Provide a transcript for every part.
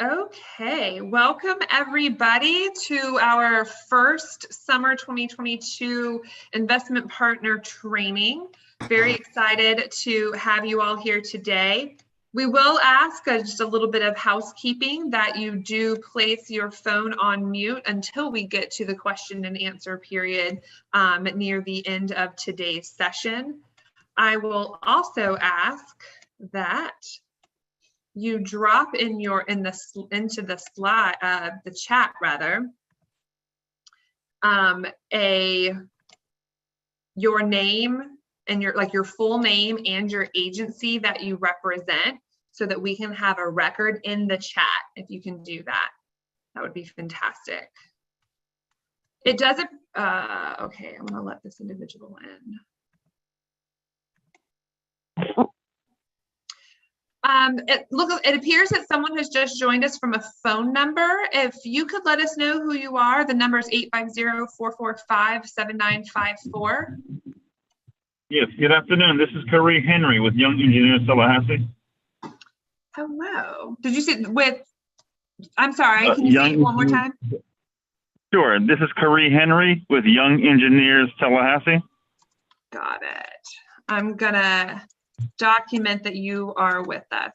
Okay, welcome everybody to our first summer 2022 investment partner training. Very excited to have you all here today. We will ask just a little bit of housekeeping that you do place your phone on mute until we get to the question and answer period near the end of today's session. I will also ask that you drop in into the chat rather, your name and your full name and your agency that you represent, so that we can have a record in the chat. If you can do that, that would be fantastic. It doesn't. Okay, I'm gonna let this individual in. It appears that someone has just joined us from a phone number. If you could let us know who you are, the number is 850-445-7954. Yes, good afternoon. This is Curry Henry with Young Engineers Tallahassee. Hello. Did you say I'm sorry, can you say it one more time? Sure. This is Curry Henry with Young Engineers Tallahassee. Got it. I'm gonna document that you are with us.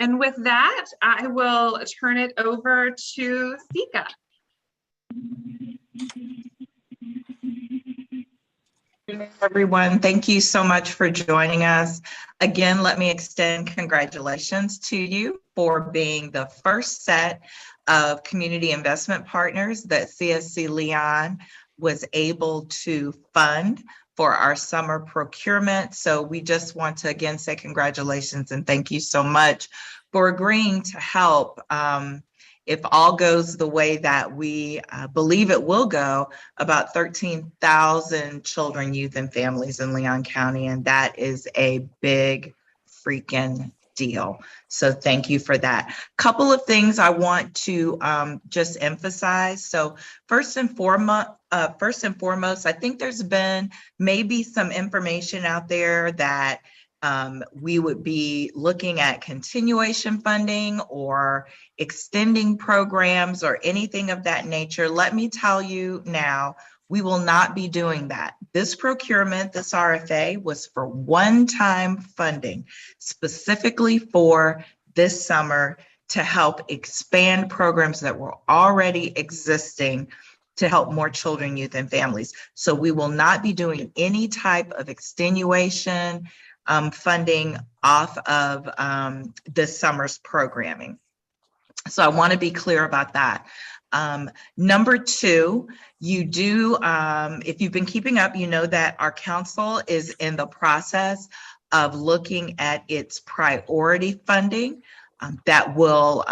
And with that, I will turn it over to Sika. Everyone, thank you so much for joining us. Again, let me extend congratulations to you for being the first set of community investment partners that CSC Leon was able to fund for our summer procurement. So we just want to again say congratulations and thank you so much for agreeing to help. If all goes the way that we believe it will go, about 13,000 children, youth, and families in Leon County, and that is a big freaking deal. So thank you for that. Couple of things I want to just emphasize. So first and foremost, I think there's been maybe some information out there that we would be looking at continuation funding or extending programs or anything of that nature. Let me tell you now, we will not be doing that. This procurement, this RFA, was for one-time funding, specifically for this summer to help expand programs that were already existing to help more children, youth, and families. So we will not be doing any type of extenuation funding off of this summer's programming. So I want to be clear about that. Number two, you do, if you've been keeping up, you know that our council is in the process of looking at its priority funding that will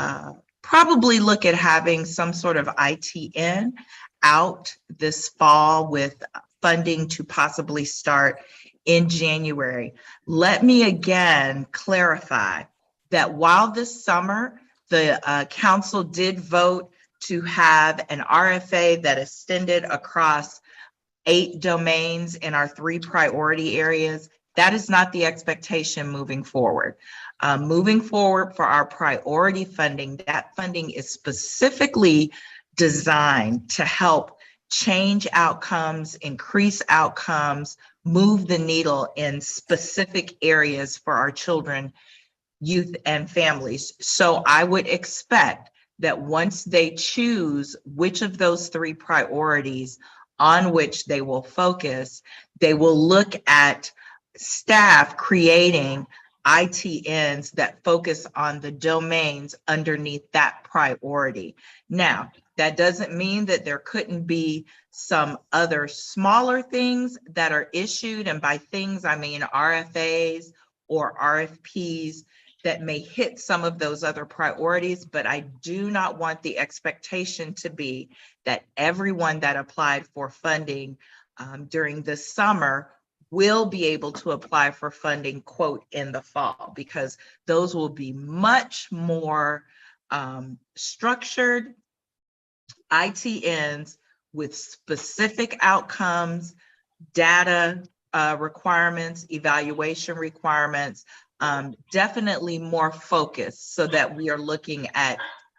probably look at having some sort of ITN out this fall with funding to possibly start in January. Let me again clarify that while this summer the council did vote to have an RFA that extended across 8 domains in our 3 priority areas, that is not the expectation moving forward. Moving forward for our priority funding, that funding is specifically designed to help change outcomes, increase outcomes, move the needle in specific areas for our children, youth, and families. So I would expect that once they choose which of those 3 priorities on which they will focus, they will look at staff creating ITNs that focus on the domains underneath that priority. Now, that doesn't mean that there couldn't be some other smaller things that are issued, and by things I mean RFAs or RFPs that may hit some of those other priorities, but I do not want the expectation to be that everyone that applied for funding during the summer will be able to apply for funding, quote, in the fall, because those will be much more structured ITNs with specific outcomes, data requirements, evaluation requirements, definitely more focused so that we are looking at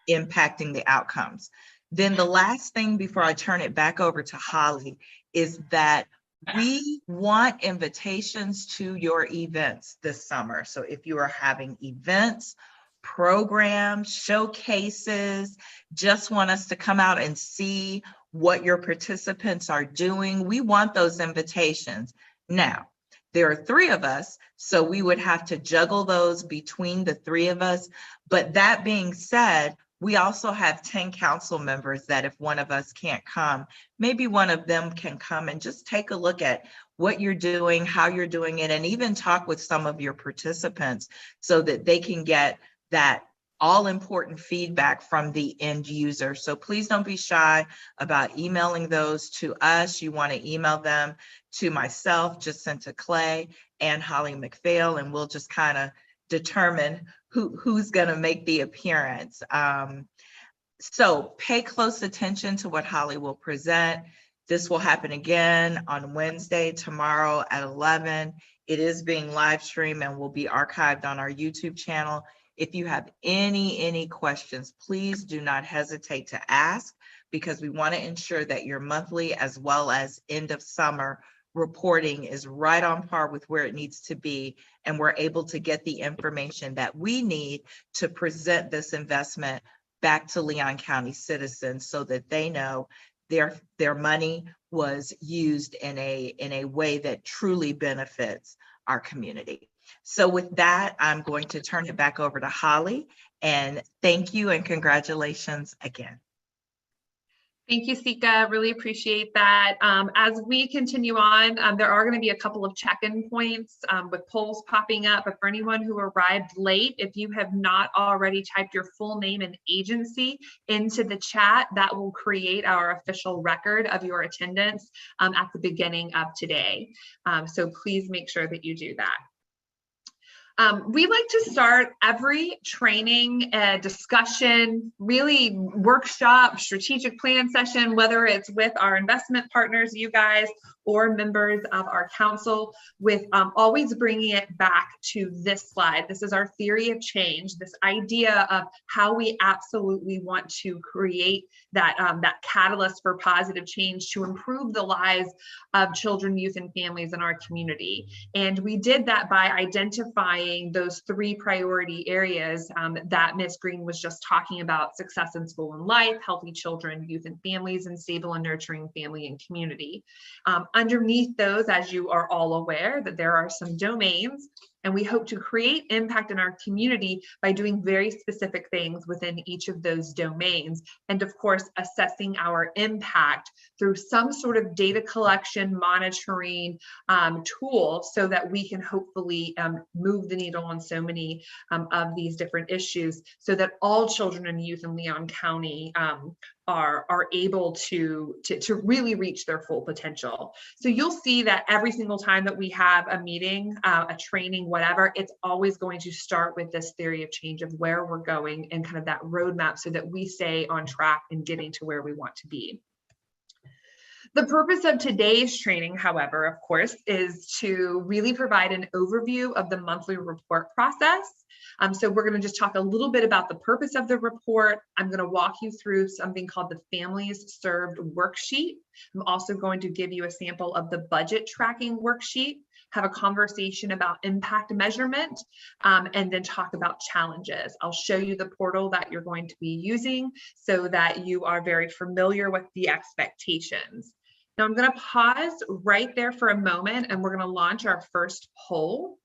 impacting the outcomes. Then the last thing before I turn it back over to Holly is that we want invitations to your events this summer. So if you are having events, programs, showcases, just want us to come out and see what your participants are doing, we want those invitations. Now, there are 3 of us, so we would have to juggle those between the 3 of us. But that being said, we also have 10 council members that if one of us can't come, maybe one of them can come and just take a look at what you're doing, how you're doing it, and even talk with some of your participants so that they can get that all important feedback from the end user. So please don't be shy about emailing those to us. You want to email them to myself, Jacinta Clay, and Holly McPhail, and we'll just kind of determine who's going to make the appearance. So pay close attention to what Holly will present. This will happen again on Wednesday, tomorrow at 11. It is being live streamed and will be archived on our YouTube channel. If you have any questions, please do not hesitate to ask, because we want to ensure that your monthly as well as end of summer reporting is right on par with where it needs to be, and we're able to get the information that we need to present this investment back to Leon County citizens so that they know their money was used in a way that truly benefits our community. So with that, I'm going to turn it back over to Holly, and thank you and congratulations again. Thank you, Sika. Really appreciate that. As we continue on, there are going to be a couple of check-in points with polls popping up. But for anyone who arrived late, if you have not already typed your full name and agency into the chat, that will create our official record of your attendance at the beginning of today. So please make sure that you do that. We like to start every training, discussion, really workshop, strategic plan session, whether it's with our investment partners, you guys, or members of our council, with always bringing it back to this slide. This is our theory of change, this idea of how we absolutely want to create that, that catalyst for positive change to improve the lives of children, youth, and families in our community. And we did that by identifying those 3 priority areas that Ms. Green was just talking about: success in school and life, healthy children, youth, and families, and stable and nurturing family and community. Underneath those, as you are all aware, that there are some domains, and we hope to create impact in our community by doing very specific things within each of those domains. And of course, assessing our impact through some sort of data collection, monitoring tool, so that we can hopefully move the needle on so many of these different issues, so that all children and youth in Leon County are able to really reach their full potential. So you'll see that every single time that we have a meeting, a training, whatever, it's always going to start with this theory of change of where we're going and kind of that roadmap so that we stay on track and getting to where we want to be. The purpose of today's training, however, of course, is to really provide an overview of the monthly report process. So we're going to just talk a little bit about the purpose of the report. I'm going to walk you through something called the Families Served Worksheet. I'm also going to give you a sample of the budget tracking worksheet, have a conversation about impact measurement, and then talk about challenges. I'll show you the portal that you're going to be using so that you are very familiar with the expectations. Now I'm going to pause right there for a moment, and we're going to launch our first poll.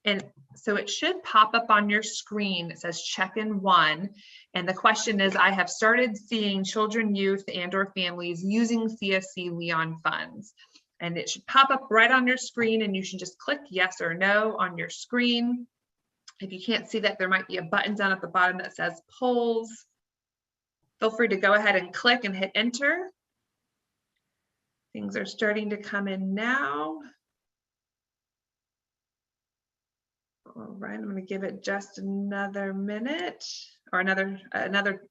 And so it should pop up on your screen. It says check-in 1. And the question is, I have started seeing children, youth, and/or families using CSC Leon funds. And it should pop up right on your screen, and you should just click yes or no on your screen. If you can't see that, there might be a button down at the bottom that says polls. Feel free to go ahead and click and hit enter. Things are starting to come in now. All right, I'm going to give it just another minute or another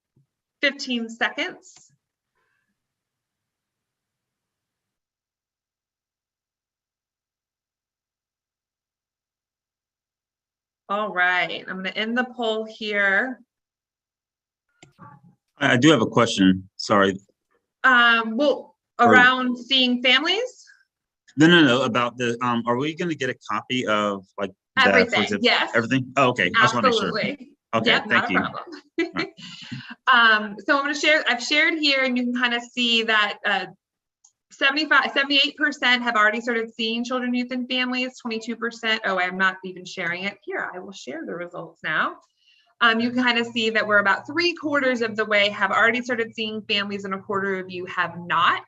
15 seconds. All right, I'm going to end the poll here. I do have a question. Sorry. Well, around seeing families? No. About the, are we going to get a copy of like Everything, that, yes. Everything? Oh, okay. I just want to make sure. Absolutely. Okay, Yep, thank not a you. problem. So I'm going to share, I've shared here, and you can kind of see that 78% have already started seeing children, youth, and families. 22%, oh, I'm not even sharing it here. I will share the results now. You can kind of see that we're about 3/4 of the way have already started seeing families, and 1/4 of you have not.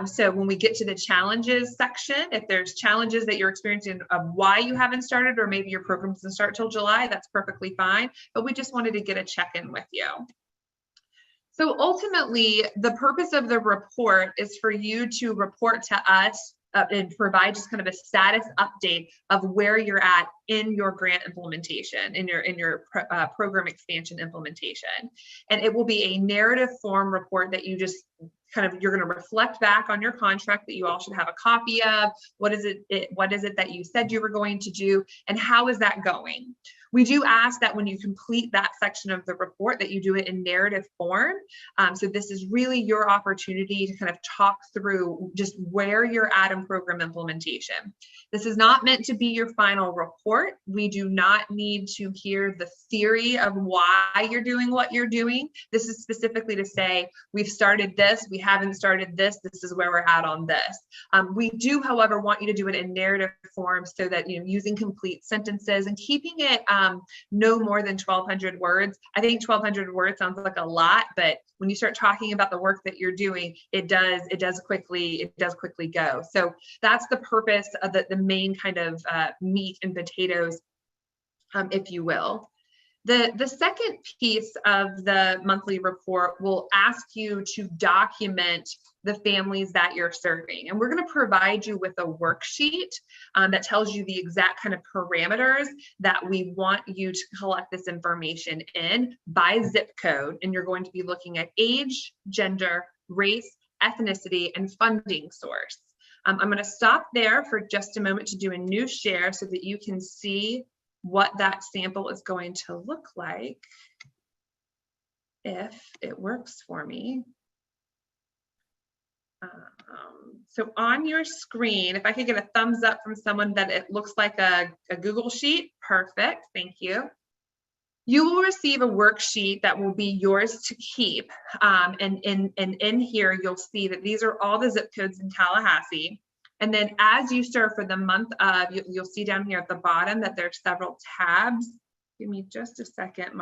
So when we get to the challenges section, if there's challenges that you're experiencing of why you haven't started, or maybe your program doesn't start till July, that's perfectly fine. But we just wanted to get a check-in with you. So ultimately, the purpose of the report is for you to report to us and provide just kind of a status update of where you're at in your grant implementation, in your program expansion implementation. And it will be a narrative form report that you just you're going to reflect back on your contract that you all should have a copy of. What is it that you said you were going to do, and how is that going? We do ask that when you complete that section of the report that you do it in narrative form. So this is really your opportunity to kind of talk through just where you're at in program implementation. This is not meant to be your final report. We do not need to hear the theory of why you're doing what you're doing. This is specifically to say, we've started this, we haven't started this, this is where we're at on this. We do, however, want you to do it in narrative form so that, using complete sentences and keeping it no more than 1,200 words. I think 1,200 words sounds like a lot, but when you start talking about the work that you're doing, it does quickly go. So that's the purpose of the main kind of meat and potatoes, if you will. The second piece of the monthly report will ask you to document the families that you're serving. And we're going to provide you with a worksheet that tells you the exact kind of parameters that we want you to collect this information in by zip code. And you're going to be looking at age, gender, race, ethnicity, and funding source. I'm going to stop there for just a moment to do a new share so that you can see what that sample is going to look like if it works for me. So on your screen, if I could get a thumbs up from someone that it looks like a Google Sheet, perfect, thank you. You will receive a worksheet that will be yours to keep. And in here, you'll see that these are all the zip codes in Tallahassee. And then as you serve for the month of, you'll see down here at the bottom that there's several tabs. Give me just a second,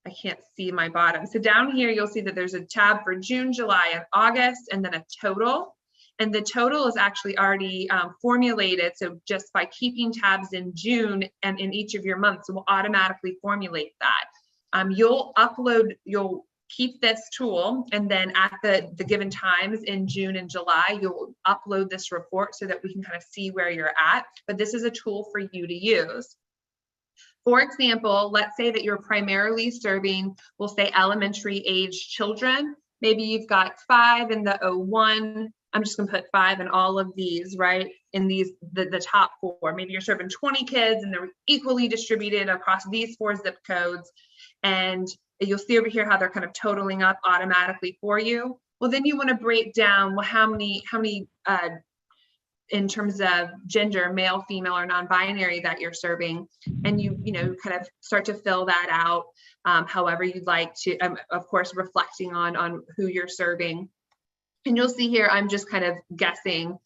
I can't see my bottom. So down here, you'll see that there's a tab for June, July, and August, and then a total. And the total is actually already formulated. So just by keeping tabs in June and in each of your months, it will automatically formulate that. You'll keep this tool, and then at the given times in June and July, you'll upload this report so that we can kind of see where you're at. But this is a tool for you to use. For example, let's say that you're primarily serving, we'll say elementary age children. Maybe you've got 5 in the 01. I'm just gonna put 5 in all of these, right? In these, the top 4. Maybe you're serving 20 kids and they're equally distributed across these 4 zip codes. And you'll see over here how they're kind of totaling up automatically for you. Well, then you want to break down, well, how many in terms of gender, male, female, or non-binary that you're serving, and you kind of start to fill that out however you'd like to, of course, reflecting on who you're serving. And you'll see here, I'm just kind of guessing.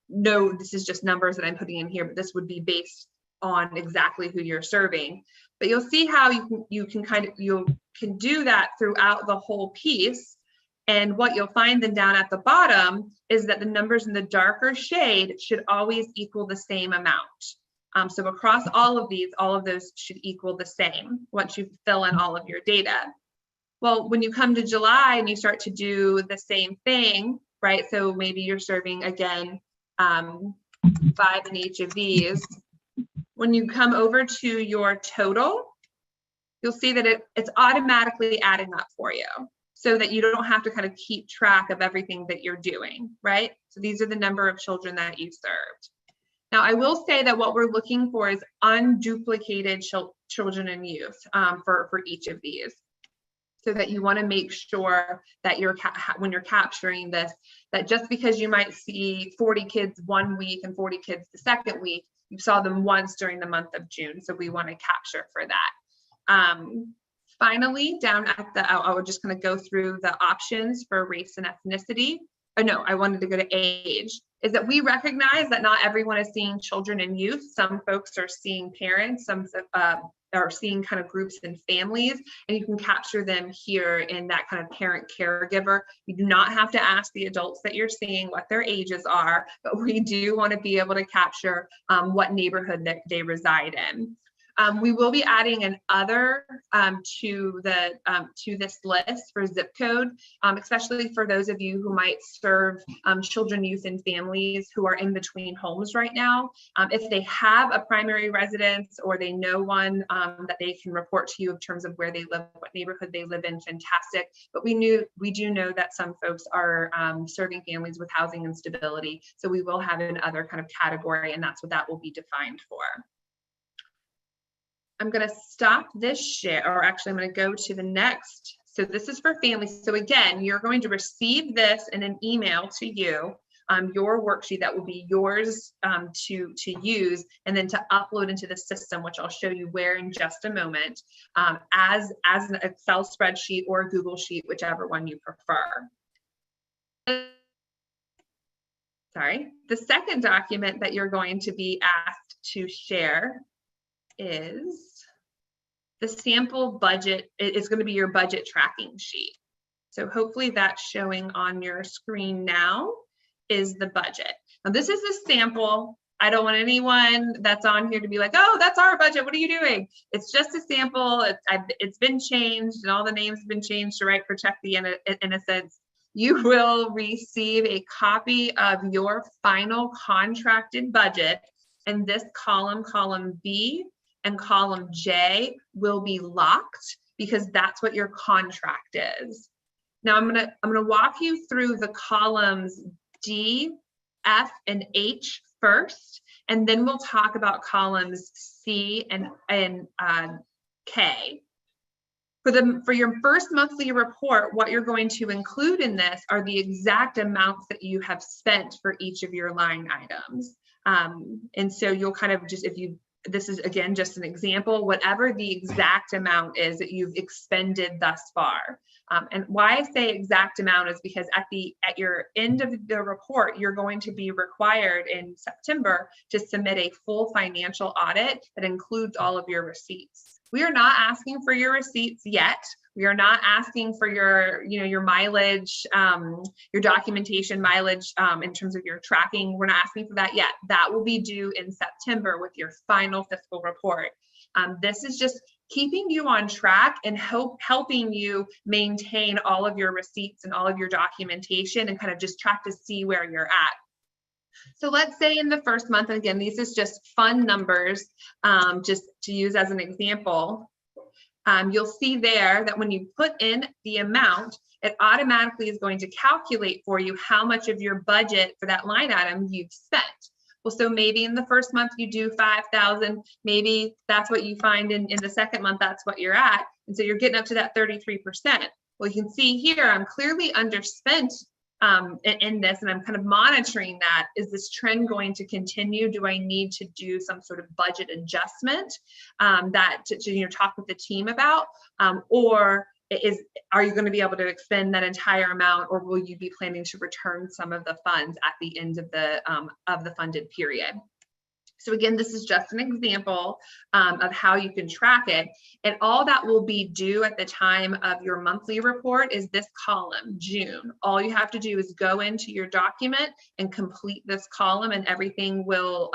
This is just numbers that I'm putting in here, but this would be based on exactly who you're serving. But you'll see how you can do that throughout the whole piece. And what you'll find then down at the bottom is that the numbers in the darker shade should always equal the same amount. So across all of these, all of those should equal the same once you fill in all of your data. Well, when you come to July and you start to do the same thing, right? So maybe you're serving again 5 in each of these. When you come over to your total, you'll see that it's automatically adding up for you so that you don't have to kind of keep track of everything that you're doing, right? So these are the number of children that you served. Now, I will say that what we're looking for is unduplicated children and youth for each of these. So that you want to make sure that when you're capturing this, that just because you might see 40 kids one week and 40 kids the second week, you saw them once during the month of June. So we want to capture for that. Finally, down at the, I was just going to go through the options for race and ethnicity. Oh no, I wanted to go to age. Is that we recognize that not everyone is seeing children and youth. Some folks are seeing parents, some are seeing kind of groups and families, and you can capture them here in that kind of parent caregiver. You do not have to ask the adults that you're seeing what their ages are, but we do want to be able to capture what neighborhood that they reside in. We will be adding an other to this list for zip code, especially for those of you who might serve children, youth, and families who are in between homes right now. If they have a primary residence or they know one that they can report to you in terms of where they live, what neighborhood they live in, fantastic. But we do know that some folks are serving families with housing instability. So we will have another kind of category, and that's what that will be defined for. I'm going to stop this share, or actually I'm going to go to the next. So this is for families. So again, you're going to receive this in an email to you, your worksheet that will be yours to use and then to upload into the system, which I'll show you where in just a moment, as an Excel spreadsheet or a Google Sheet, whichever one you prefer. Sorry. The second document that you're going to be asked to share is the sample budget. It is going to be your budget tracking sheet. So hopefully that's showing on your screen now is the budget. Now this is a sample. I don't want anyone that's on here to be like, oh, that's our budget. What are you doing? It's just a sample. It's been changed and all the names have been changed to protect the innocence. You will receive a copy of your final contracted budget, and this column B, and column J will be locked because that's what your contract is. Now I'm gonna walk you through the columns D, F, and H first, and then we'll talk about columns C and K. For your first monthly report, what you're going to include in this are the exact amounts that you have spent for each of your line items. And so you'll kind of just, this is again just an example, whatever the exact amount is that you've expended thus far. And why I say exact amount is because at your end of the report, you're going to be required in September to submit a full financial audit that includes all of your receipts. We are not asking for your receipts yet. We are not asking for your mileage, your documentation mileage in terms of your tracking. We're not asking for that yet. That will be due in September with your final fiscal report. This is just keeping you on track and helping you maintain all of your receipts and all of your documentation and kind of just track to see where you're at. So let's say in the first month, and again, these is just fun numbers, just to use as an example. You'll see there that when you put in the amount, it automatically is going to calculate for you how much of your budget for that line item you've spent. Well, so maybe in the first month you do 5,000, maybe that's what you find in the second month, that's what you're at. And so you're getting up to that 33%. Well, you can see here, I'm clearly underspent in this, and I'm kind of monitoring that. Is this trend going to continue? Do I need to do some sort of budget adjustment that to talk with the team about, or are you going to be able to expend that entire amount, or will you be planning to return some of the funds at the end of the funded period? So again, this is just an example of how you can track it. And all that will be due at the time of your monthly report is this column, June. All you have to do is go into your document and complete this column, and everything will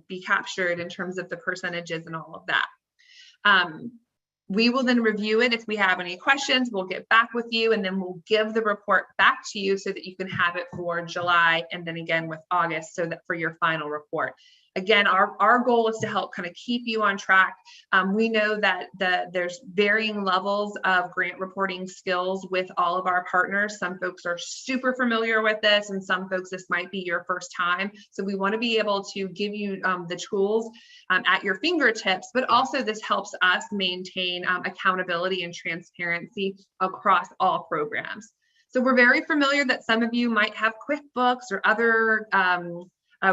be captured in terms of the percentages and all of that. We will then review it. If we have any questions, we'll get back with you, and then we'll give the report back to you so that you can have it for July and then again with August, so that for your final report. Again, our goal is to help kind of keep you on track. We know that there's varying levels of grant reporting skills with all of our partners. Some folks are super familiar with this, and some folks, this might be your first time. So we want to be able to give you the tools at your fingertips, but also this helps us maintain accountability and transparency across all programs. So we're very familiar that some of you might have QuickBooks or other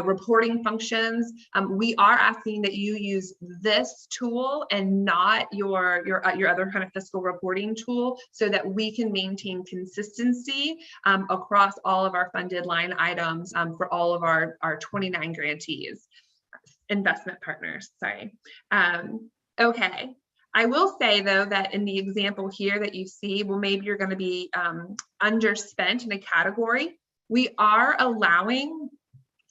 reporting functions. We are asking that you use this tool and not your other kind of fiscal reporting tool, so that we can maintain consistency across all of our funded line items for all of our 29 grantees, investment partners, sorry. Okay. I will say though that in the example here that you see, well, maybe you're going to be underspent in a category. We are allowing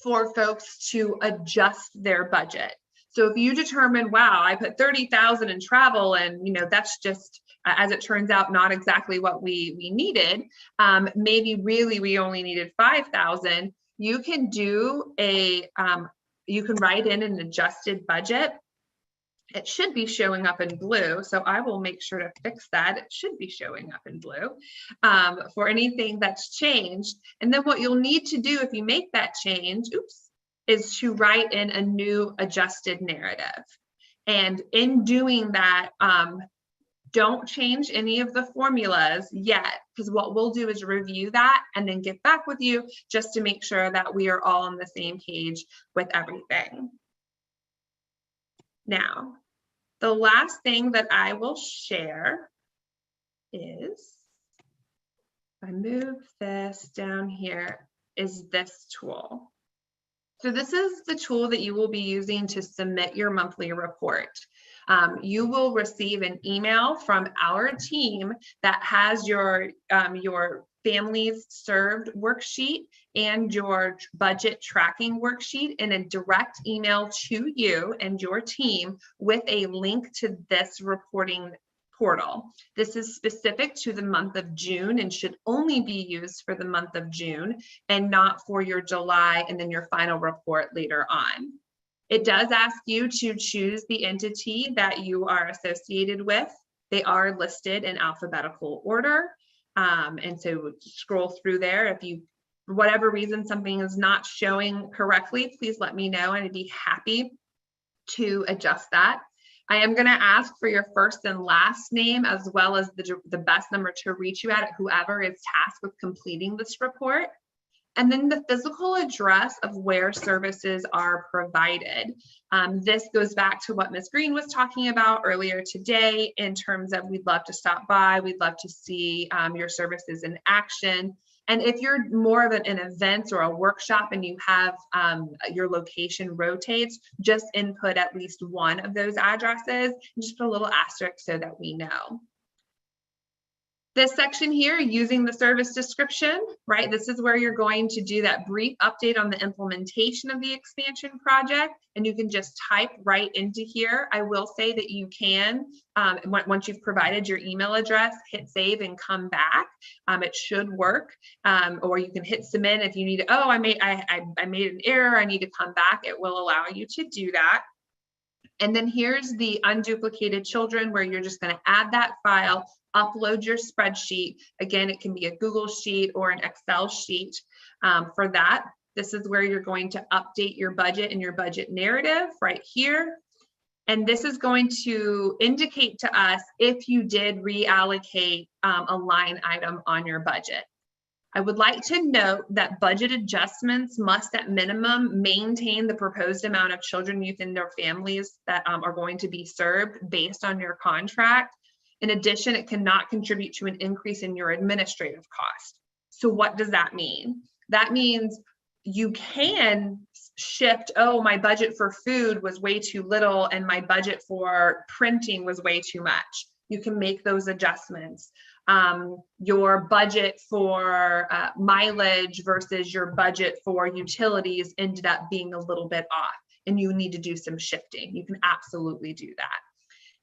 for folks to adjust their budget. So if you determine, wow, I put 30,000 in travel, and that's just, as it turns out, not exactly what we needed. Maybe really we only needed 5,000. You can do you can write in an adjusted budget. It should be showing up in blue, so I will make sure to fix that. It should be showing up in blue for anything that's changed. And then what you'll need to do if you make that change, is to write in a new adjusted narrative. And in doing that, don't change any of the formulas yet, because what we'll do is review that and then get back with you just to make sure that we are all on the same page with everything. Now, the last thing that I will share is, if I move this down here, is this tool. So this is the tool that you will be using to submit your monthly report. You will receive an email from our team that has your families served worksheet and your budget tracking worksheet in a direct email to you and your team with a link to this reporting portal. This is specific to the month of June and should only be used for the month of June and not for your July and then your final report later on. It does ask you to choose the entity that you are associated with. They are listed in alphabetical order. And so scroll through there. If you, for whatever reason, something is not showing correctly, please let me know and I'd be happy to adjust that. I am going to ask for your first and last name, as well as the best number to reach you at whoever is tasked with completing this report. And then the physical address of where services are provided. This goes back to what Ms. Green was talking about earlier today in terms of we'd love to stop by, we'd love to see your services in action. And if you're more of an event or a workshop and you have your location rotates, just input at least one of those addresses and just put a little asterisk so that we know. This section here, using the service description, right? This is where you're going to do that brief update on the implementation of the expansion project, and you can just type right into here. I will say that you can, once you've provided your email address, hit save and come back. It should work, or you can hit submit if you need to. Oh, I made an error. I need to come back. It will allow you to do that. And then here's the unduplicated children, where you're just going to add that file, upload your spreadsheet. Again, it can be a Google sheet or an Excel sheet. For that, this is where you're going to update your budget and your budget narrative right here. And this is going to indicate to us if you did reallocate a line item on your budget. I would like to note that budget adjustments must at minimum maintain the proposed amount of children, youth, and their families that are going to be served based on your contract. In addition, it cannot contribute to an increase in your administrative cost. So what does that mean? That means you can shift, oh, my budget for food was way too little and my budget for printing was way too much. You can make those adjustments. Your budget for mileage versus your budget for utilities ended up being a little bit off and you need to do some shifting. You can absolutely do that.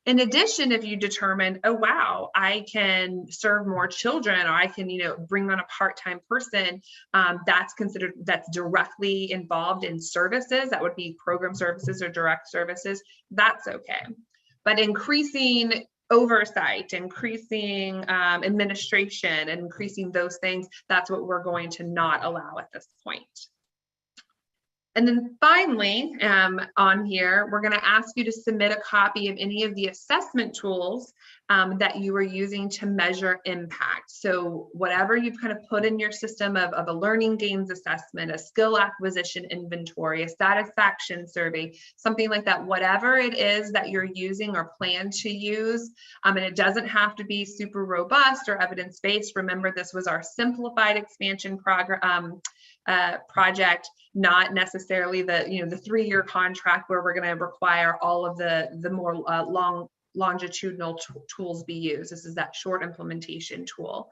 In addition, if you determine, oh, wow, I can serve more children, or I can, bring on a part-time person, that's directly involved in services, that would be program services or direct services, that's okay. But increasing oversight, increasing administration, and increasing those things, that's what we're going to not allow at this point. And then finally, on here, we're going to ask you to submit a copy of any of the assessment tools that you are using to measure impact. So whatever you've kind of put in your system of a learning gains assessment, a skill acquisition inventory, a satisfaction survey, something like that, whatever it is that you're using or plan to use, and it doesn't have to be super robust or evidence-based. Remember, this was our simplified expansion project, not necessarily the 3-year contract where we're going to require all of the more longitudinal tools be used. This is that short implementation tool.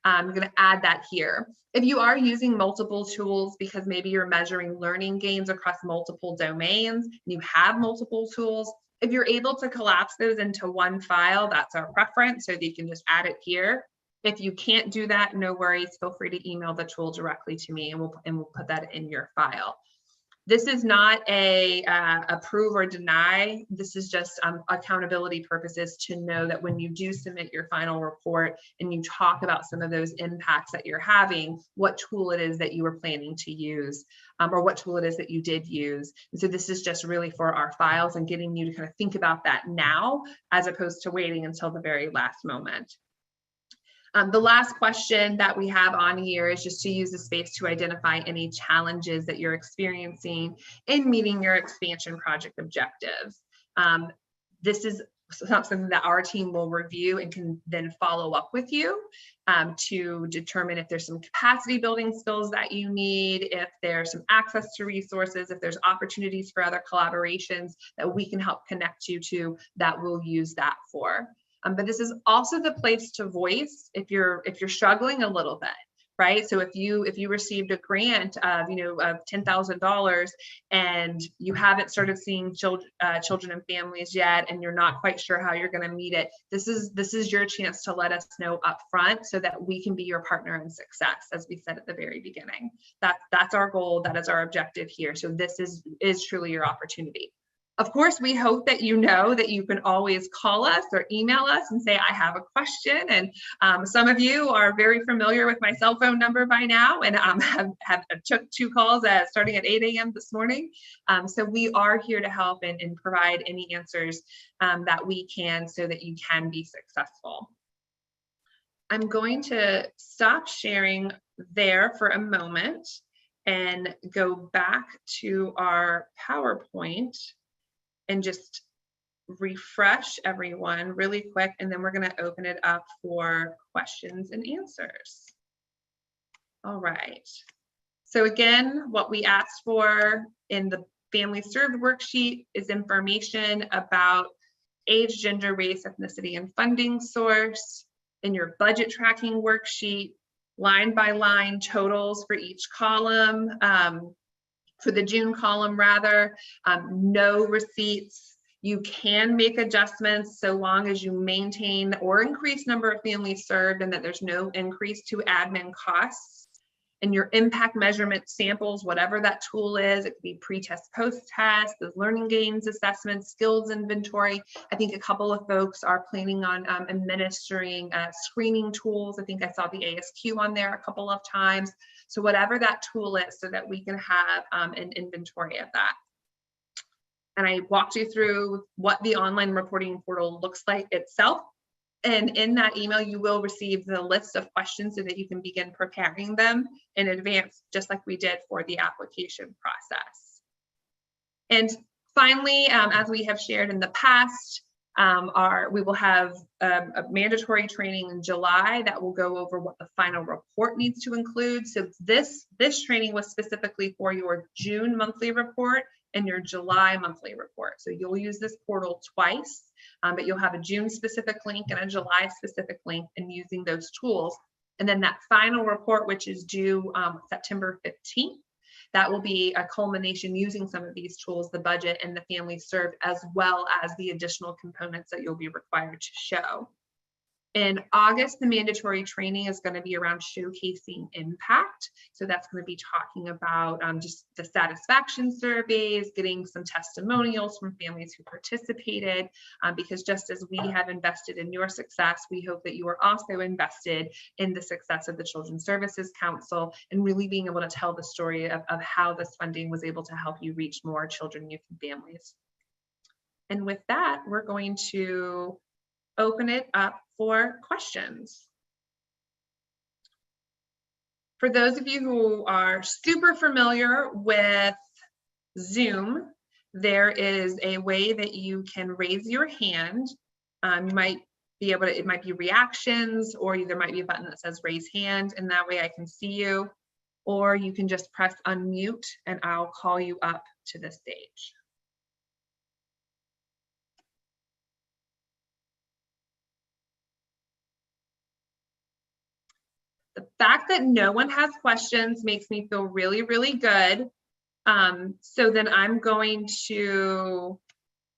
I'm going to add that here. If you are using multiple tools because maybe you're measuring learning gains across multiple domains and you have multiple tools, if you're able to collapse those into one file, that's our preference, so that you can just add it here. If you can't do that, no worries. Feel free to email the tool directly to me, and we'll put that in your file. This is not a approve or deny. This is just accountability purposes to know that when you do submit your final report and you talk about some of those impacts that you're having, what tool it is that you were planning to use, or what tool it is that you did use. And so this is just really for our files and getting you to kind of think about that now, as opposed to waiting until the very last moment. The last question that we have on here is just to use the space to identify any challenges that you're experiencing in meeting your expansion project objectives. This is something that our team will review and can then follow up with you to determine if there's some capacity building skills that you need, if there's some access to resources, if there's opportunities for other collaborations that we can help connect you to, that we'll use that for. But this is also the place to voice if you're struggling a little bit, right? So if you received a grant of of $10,000 and you haven't started seeing children and families yet, and you're not quite sure how you're going to meet it, this is your chance to let us know up front so that we can be your partner in success, as we said at the very beginning. That's our goal. That is our objective here. So this is truly your opportunity. Of course, we hope that you know that you can always call us or email us and say, I have a question. And some of you are very familiar with my cell phone number by now, and have took 2 calls starting at 8 a.m. this morning. So we are here to help and provide any answers that we can so that you can be successful. I'm going to stop sharing there for a moment and go back to our PowerPoint and just refresh everyone really quick, and then we're going to open it up for questions and answers. All right. So again, what we asked for in the Family Served worksheet is information about age, gender, race, ethnicity, and funding source. In your budget tracking worksheet, line by line totals for each column. For the June column, rather, no receipts. You can make adjustments so long as you maintain or increase number of families served and that there's no increase to admin costs. And your impact measurement samples, whatever that tool is, it could be pre-test, post-test, the learning gains assessment, skills inventory. I think a couple of folks are planning on administering screening tools. I think I saw the ASQ on there a couple of times. So whatever that tool is, so that we can have an inventory of that. And I walked you through what the online reporting portal looks like itself. And in that email, you will receive the list of questions so that you can begin preparing them in advance, just like we did for the application process. And finally, as we have shared in the past, we will have a mandatory training in July that will go over what the final report needs to include. So this training was specifically for your June monthly report and your July monthly report. So you'll use this portal twice, but you'll have a June specific link and a July specific link in using those tools. And then that final report, which is due September 15th, that will be a culmination using some of these tools, the budget and the family served, as well as the additional components that you'll be required to show. In August, the mandatory training is going to be around showcasing impact. So that's going to be talking about just the satisfaction surveys, getting some testimonials from families who participated, because just as we have invested in your success, we hope that you are also invested in the success of the Children's Services Council and really being able to tell the story of how this funding was able to help you reach more children, youth, and families. And with that, we're going to open it up for questions. For those of you who are super familiar with Zoom, there is a way that you can raise your hand. You might be able to, it might be reactions, or there might be a button that says raise hand, and that way I can see you. Or you can just press unmute and I'll call you up to the stage. The fact that no one has questions makes me feel really, really good. So then I'm going to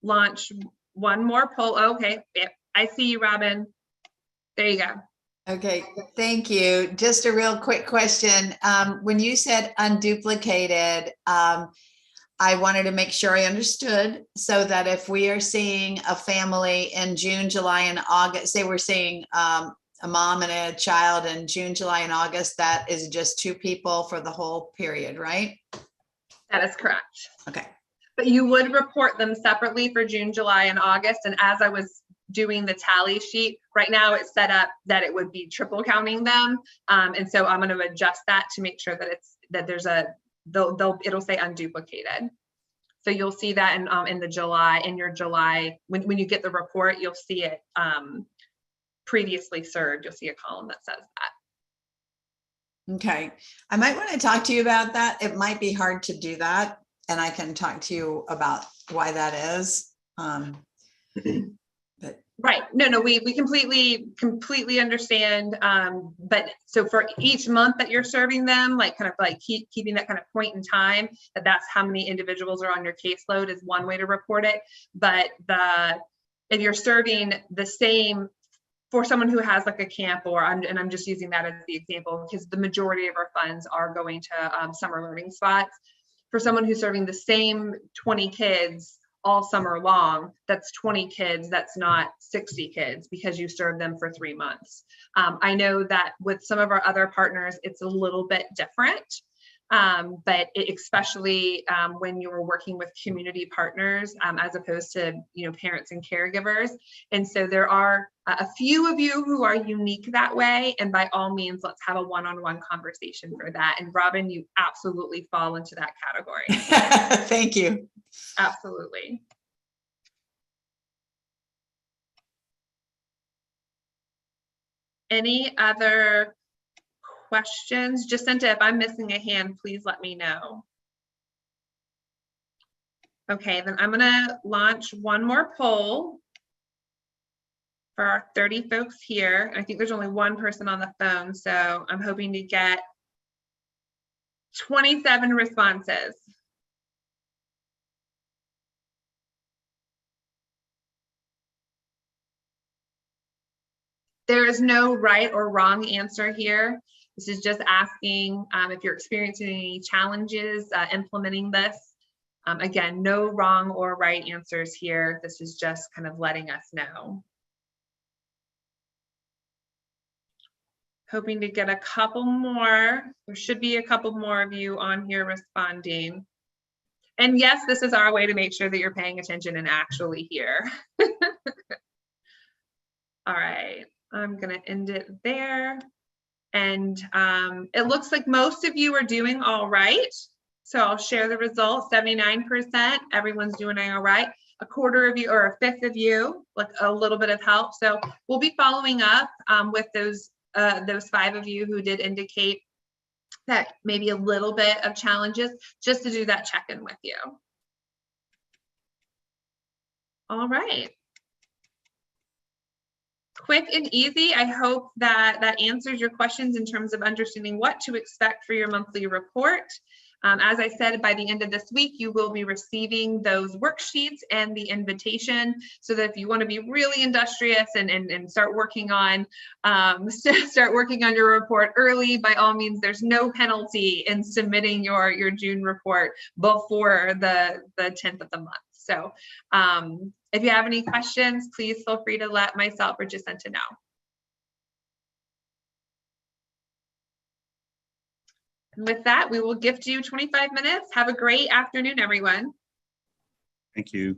launch one more poll. Okay, I see you, Robin. There you go. Okay, thank you. Just a real quick question. When you said unduplicated, I wanted to make sure I understood, so that if we are seeing a family in June, July, and August, say we're seeing a mom and a child in June, July, and August, that is just 2 people for the whole period, right? That is correct. Okay. But you would report them separately for June, July, and August. And as I was doing the tally sheet, right now it's set up that it would be triple counting them. And so I'm going to adjust that to make sure that there's it'll say unduplicated. So you'll see that in your July, when you get the report, you'll see it previously served. You'll see a column that says that. Okay. I might want to talk to you about that. It might be hard to do that, and I can talk to you about why that is. Right. No, we completely understand. But so for each month that you're serving them, like kind of like keeping that kind of point in time, that's how many individuals are on your caseload is one way to report it. But if you're serving the same for someone who has like a camp, and I'm just using that as the example because the majority of our funds are going to summer learning spots. For someone who's serving the same 20 kids all summer long, that's 20 kids, that's not 60 kids because you serve them for 3 months. I know that with some of our other partners, it's a little bit different. But especially when you're working with community partners as opposed to parents and caregivers. And so there are a few of you who are unique that way. And by all means, let's have a one-on-one conversation for that. And Robin, you absolutely fall into that category. Thank you. Absolutely. Any other questions? Jacinta, if I'm missing a hand, please let me know. Okay, then I'm going to launch one more poll for our 30 folks here. I think there's only one person on the phone, so I'm hoping to get 27 responses. There is no right or wrong answer here. This is just asking if you're experiencing any challenges implementing this. Again, no wrong or right answers here. This is just kind of letting us know. Hoping to get a couple more. There should be a couple more of you on here responding. And yes, this is our way to make sure that you're paying attention and actually here. All right, I'm gonna end it there. And it looks like most of you are doing all right. So I'll share the results, 79%, everyone's doing all right. A quarter of you or a fifth of you, like a little bit of help. So we'll be following up with those 5 of you who did indicate that maybe a little bit of challenges, just to do that check-in with you. All right. quick and easy. I hope that that answers your questions in terms of understanding what to expect for your monthly report. As I said, by the end of this week, you will be receiving those worksheets and the invitation, so that if you want to be really industrious and start working on your report early, by all means, there's no penalty in submitting your June report before the 10th of the month. So if you have any questions, please feel free to let myself or Jacinta know. And with that, we will gift you 25 minutes. Have a great afternoon, everyone. Thank you.